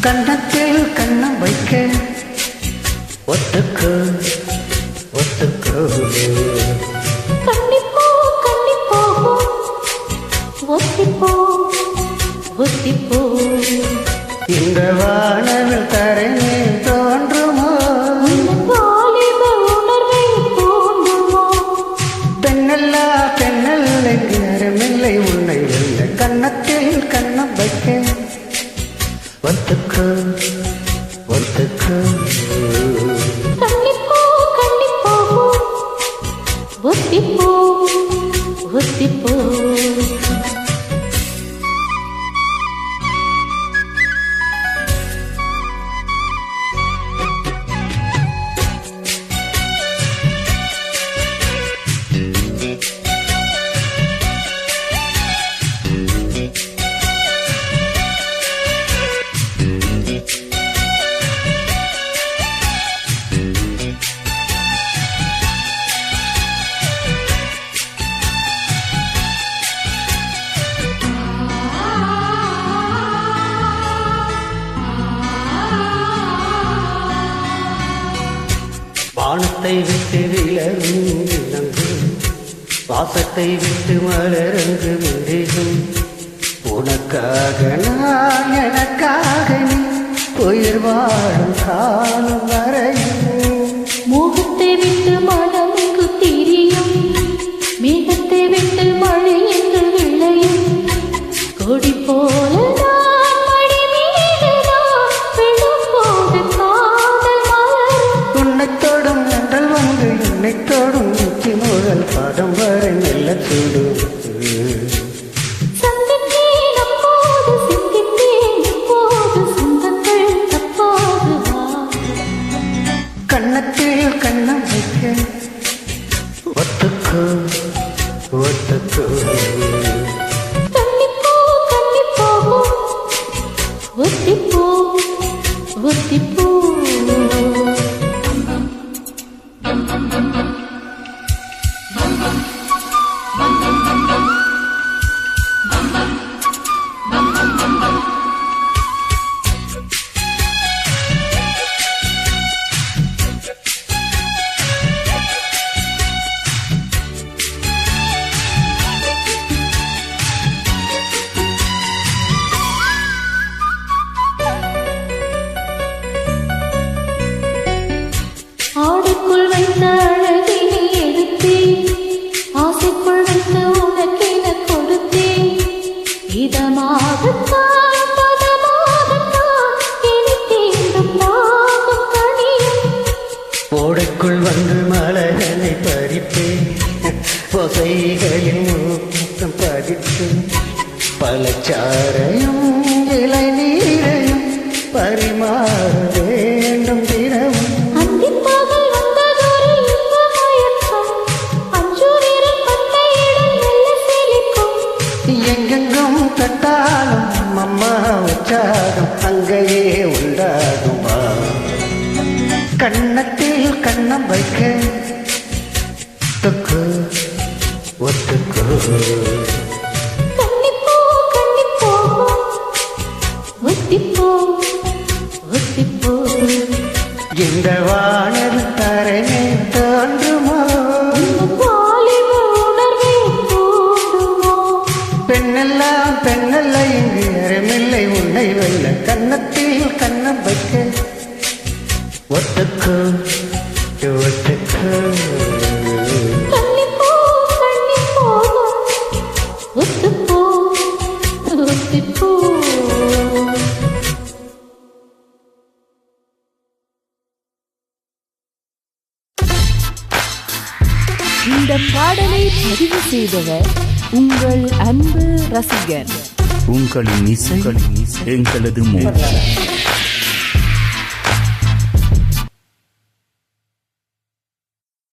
கண்ணத்தில் கண்ணம் வைக்க ஒத்துக்கு ஒத்துக்கு கண்ணிப்போ கண்ணிப்போ ஒத்திப்போ ஒத்திப்போ இந்த வானவில் தரையே தோன்றுமோ வாலிப உணர்வை தோன்றுமோ பெண்ணல்லா பெண்ணல்லை நேரமில்லை உன்னை வெல்ல கண்ணத்தில் கண்ணம் வைக்க ஒத்துக்கு ஒத்துக்கு கண்ணிப்போ கண்ணிப்போ ஒத்திப்போ ஒத்திப்போ வானத்தை விட்டு விலகும் இளங்கு வாசத்தை விட்டு மலரங்கு விரிகும் உனக்காக நான் எனக்காக நீ உயிர் வாழும் காலம் வரையும் மோகத்தை விட்டு மனங்கு திரியும் மேகத்தை விட்டு மழை என்று விளையும் கொடி போல தொடும் உச்சி முதல் பாதம் வரை மெல்ல சூடும் கண்ணத்தில் கண்ணம் வைக்க ஒத்துக்கு ஒத்துக்கு கண்ணிப்போ கண்ணிப்போ ஒத்திப்போ ஒத்திப்போ ஆடைக்குள் வைத்த அழகினை எடுத்தேன் ஆசைக்குள் வைத்த உனக்கென கொடுத்தேன் இதமாகத்தான் பதமாகத்தான் இனி தீண்டும் நாகம் கனியும் ஓடைக்குள் வந்து மலர்களை பறிப்பேன் பொசைகளின் மூக்கம் பதித்து பழச்சாரையும் இலை நீரையும் பரிமாற வேண்டும் தினமும் எங்கெங்கும் கட்டாலும் அம்மா உற்சாகம் அங்கேயே உண்டாகுமா கண்ணத்தில் கண்ணம் வைக்க ஒத்துக்கு ஒத்துக்கு கண்ணிப்போ கண்ணிப்போ ஒத்திப்போ ஒத்திப்போ இந்த வானல் தரையே தோன்றுமோ வாலிப உணர்வை தோன்றுமோ பெண்ணெல்லாம் பெண்ணல்ல இங்கு யாருமில்லை உன்னை வெல்ல கண்ணத்தில் கண்ணம் வைக்க ஒத்துக்கு ஒத்துக்கு கண்ணிப்போ கண்ணிப்போ ஒத்திப்போ ஒத்திப்போ இந்த பாடலை பதிவு செய்தவர் உங்கள் அன்பு ரசிகன். உங்களின் இசை எங்களது மூச்சு.